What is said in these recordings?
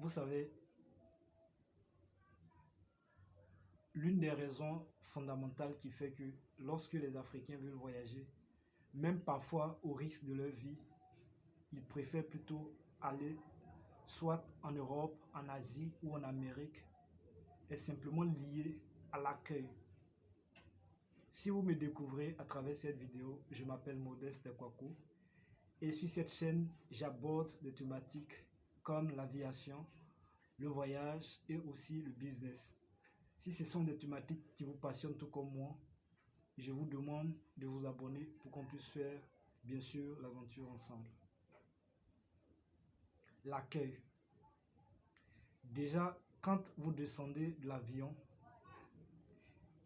Vous savez, l'une des raisons fondamentales qui fait que lorsque les Africains veulent voyager, même parfois au risque de leur vie, ils préfèrent plutôt aller soit en Europe, en Asie ou en Amérique, est simplement lié à l'accueil. Si vous me découvrez à travers cette vidéo, je m'appelle Modeste Kwaku et sur cette chaîne, j'aborde des thématiques comme l'aviation, le voyage et aussi le business. Si ce sont des thématiques qui vous passionnent tout comme moi, je vous demande de vous abonner pour qu'on puisse faire, bien sûr, l'aventure ensemble. L'accueil. Déjà, quand vous descendez de l'avion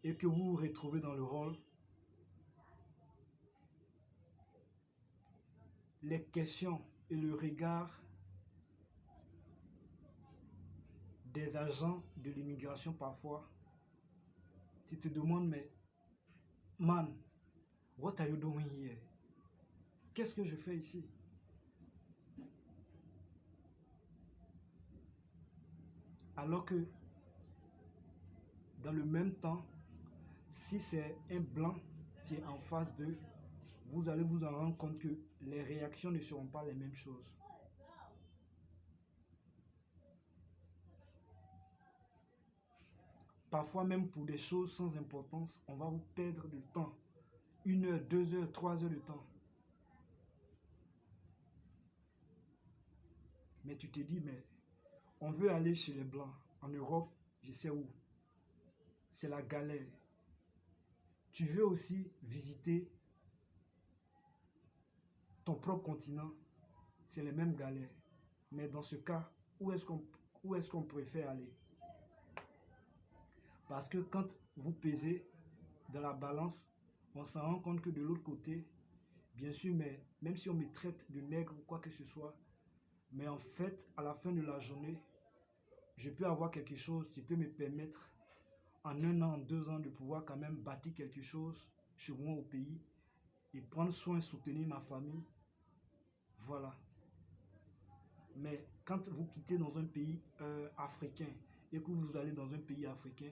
et que vous vous retrouvez dans le rôle, les questions et le regard des agents de l'immigration parfois, tu te demandes, mais man, what are you doing here? Qu'est-ce que je fais ici? Alors que dans le même temps, si c'est un blanc qui est en face d'eux, vous allez vous en rendre compte que les réactions ne seront pas les mêmes choses. Parfois même pour des choses sans importance, on va vous perdre du temps. 1 heure, 2 heures, 3 heures de temps. Mais tu te dis, mais on veut aller chez les Blancs. En Europe, je sais où. C'est la galère. Tu veux aussi visiter ton propre continent. C'est les mêmes galères. Mais dans ce cas, où est-ce qu'on préfère aller? Parce que quand vous pesez dans la balance, on s'en rend compte que de l'autre côté, bien sûr, mais même si on me traite de nègre ou quoi que ce soit, mais en fait, à la fin de la journée, je peux avoir quelque chose qui peut me permettre, en 1 an, en 2 ans, de pouvoir quand même bâtir quelque chose chez moi au pays et prendre soin, soutenir ma famille. Voilà. Mais quand vous quittez dans un pays africain et que vous allez dans un pays africain,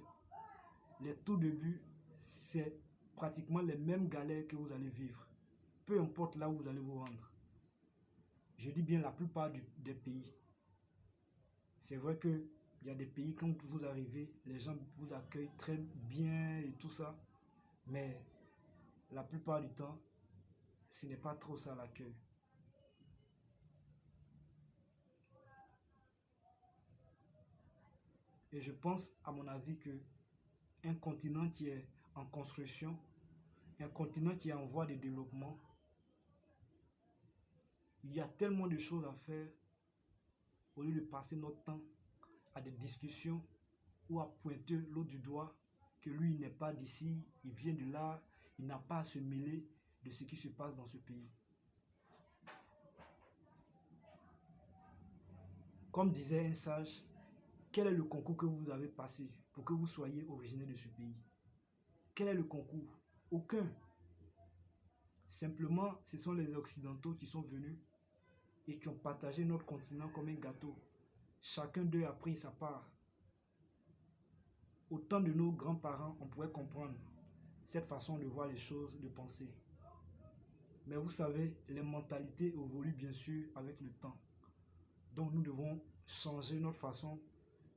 les tout débuts, c'est pratiquement les mêmes galères que vous allez vivre. Peu importe là où vous allez vous rendre. Je dis bien la plupart des pays. C'est vrai qu'il y a des pays, quand vous arrivez, les gens vous accueillent très bien et tout ça. Mais la plupart du temps, ce n'est pas trop ça l'accueil. Et je pense, à mon avis, que un continent qui est en construction, un continent qui est en voie de développement, il y a tellement de choses à faire au lieu de passer notre temps à des discussions ou à pointer l'autre du doigt que lui il n'est pas d'ici, il vient de là, il n'a pas à se mêler de ce qui se passe dans ce pays. Comme disait un sage, quel est le concours que vous avez passé pour que vous soyez originaire de ce pays? Quel est le concours? Aucun. Simplement, ce sont les Occidentaux qui sont venus et qui ont partagé notre continent comme un gâteau. Chacun d'eux a pris sa part. Au temps de nos grands-parents, on pourrait comprendre cette façon de voir les choses, de penser. Mais vous savez, les mentalités évoluent bien sûr avec le temps. Donc nous devons changer notre façon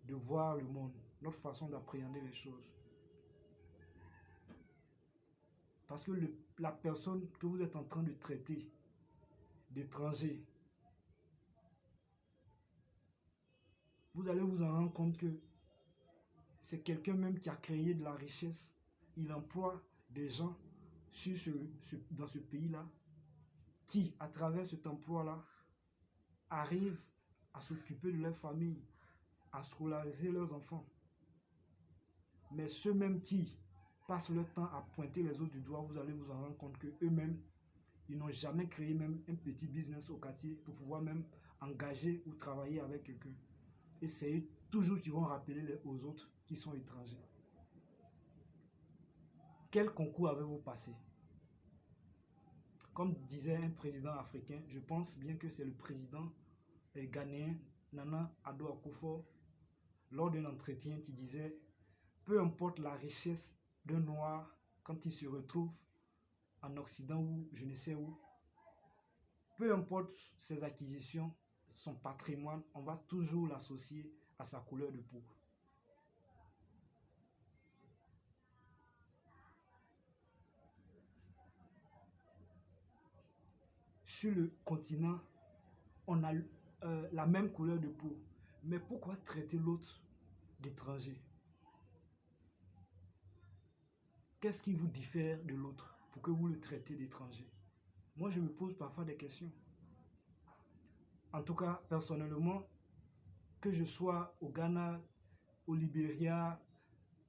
de voir le monde, notre façon d'appréhender les choses. Parce que la personne que vous êtes en train de traiter d'étranger, vous allez vous en rendre compte que c'est quelqu'un même qui a créé de la richesse. Il emploie des gens dans ce pays-là qui, à travers cet emploi-là, arrivent à s'occuper de leur famille, à scolariser leurs enfants. Mais ceux-mêmes qui passent leur temps à pointer les autres du doigt, vous allez vous en rendre compte qu'eux-mêmes, ils n'ont jamais créé même un petit business au quartier pour pouvoir même engager ou travailler avec quelqu'un. Et c'est eux toujours qui vont rappeler aux autres qui sont étrangers. Quel concours avez-vous passé? Comme disait un président africain, je pense bien que c'est le président ghanéen Nana Addo Akufo lors d'un entretien qui disait peu importe la richesse d'un noir quand il se retrouve en Occident ou je ne sais où, peu importe ses acquisitions, son patrimoine, on va toujours l'associer à sa couleur de peau. Sur le continent, on a la même couleur de peau. Mais pourquoi traiter l'autre d'étranger? Qu'est-ce qui vous diffère de l'autre pour que vous le traitez d'étranger? Moi, je me pose parfois des questions. En tout cas, personnellement, que je sois au Ghana, au Libéria,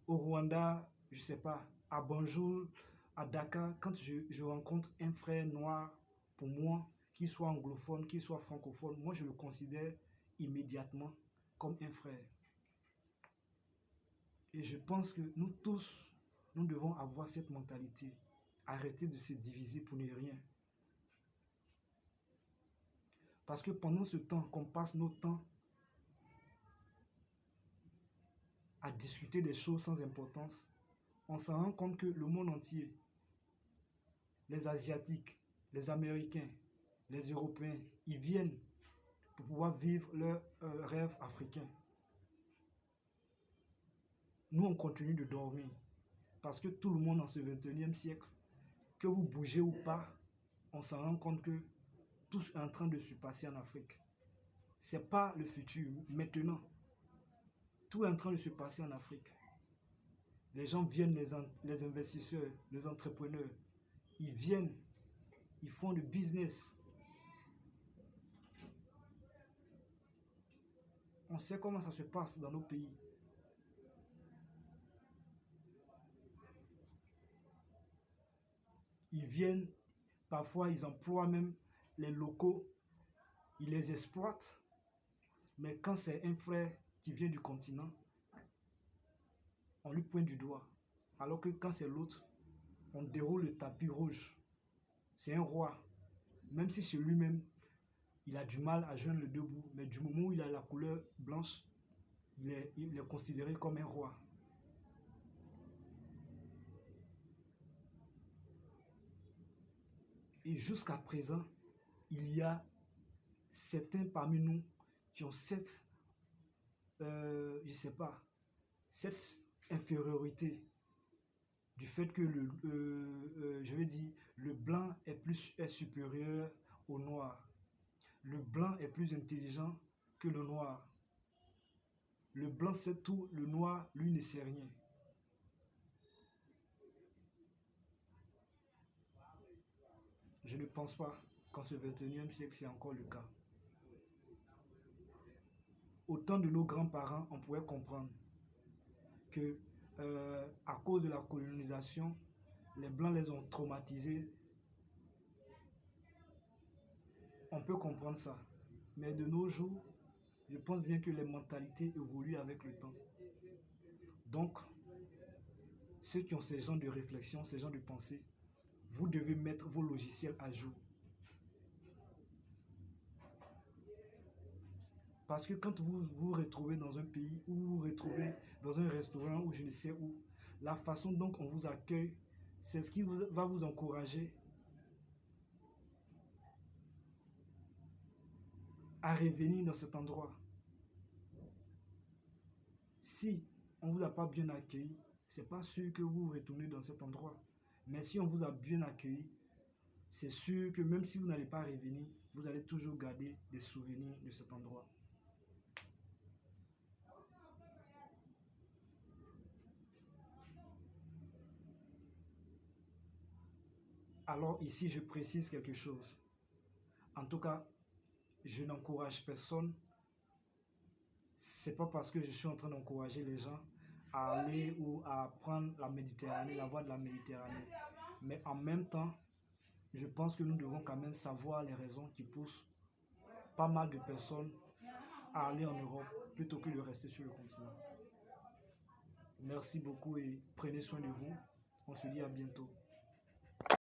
au Rwanda, je ne sais pas, à Banjul, à Dakar, quand je rencontre un frère noir, pour moi, qu'il soit anglophone, qu'il soit francophone, moi je le considère immédiatement comme un frère. Et je pense que nous tous, nous devons avoir cette mentalité. Arrêter de se diviser pour ne rien. Parce que pendant ce temps qu'on passe notre temps à discuter des choses sans importance, on s'en rend compte que le monde entier, les Asiatiques, les Américains, les Européens, ils viennent pour pouvoir vivre leur rêve africain. Nous, on continue de dormir parce que tout le monde en ce 21e siècle, que vous bougez ou pas, on s'en rend compte que tout est en train de se passer en Afrique. Ce n'est pas le futur, maintenant. Tout est en train de se passer en Afrique. Les gens viennent, les investisseurs, les entrepreneurs, ils viennent, ils font du business. On sait comment ça se passe dans nos pays. Ils viennent, parfois ils emploient même les locaux, ils les exploitent. Mais quand c'est un frère qui vient du continent, on lui pointe du doigt. Alors que quand c'est l'autre, on déroule le tapis rouge. C'est un roi. Même si chez lui-même, il a du mal à joindre le deux bouts. Mais du moment où il a la couleur blanche, il est considéré comme un roi. Et jusqu'à présent, il y a certains parmi nous qui ont cette, je ne sais pas, cette infériorité du fait que je vais dire, le blanc est supérieur au noir. Le blanc est plus intelligent que le noir. Le blanc sait tout, le noir, lui, ne sait rien. Je ne pense pas qu'en ce 21e siècle, c'est encore le cas. Au temps de nos grands-parents, on pouvait comprendre que à cause de la colonisation, les Blancs les ont traumatisés. On peut comprendre ça. Mais de nos jours, je pense bien que les mentalités évoluent avec le temps. Donc, ceux qui ont ces genres de réflexion, ces genres de pensée, vous devez mettre vos logiciels à jour. Parce que quand vous vous retrouvez dans un pays ou vous vous retrouvez dans un restaurant ou je ne sais où, la façon dont on vous accueille, c'est ce qui va vous encourager à revenir dans cet endroit. Si on ne vous a pas bien accueilli, c'est pas sûr que vous retournez dans cet endroit. Mais si on vous a bien accueilli, c'est sûr que même si vous n'allez pas revenir, vous allez toujours garder des souvenirs de cet endroit. Alors ici, je précise quelque chose. En tout cas, je n'encourage personne. C'est pas parce que je suis en train d'encourager les gens à aller ou à prendre la Méditerranée, la voie de la Méditerranée. Mais en même temps, je pense que nous devons quand même savoir les raisons qui poussent pas mal de personnes à aller en Europe plutôt que de rester sur le continent. Merci beaucoup et prenez soin de vous. On se dit à bientôt.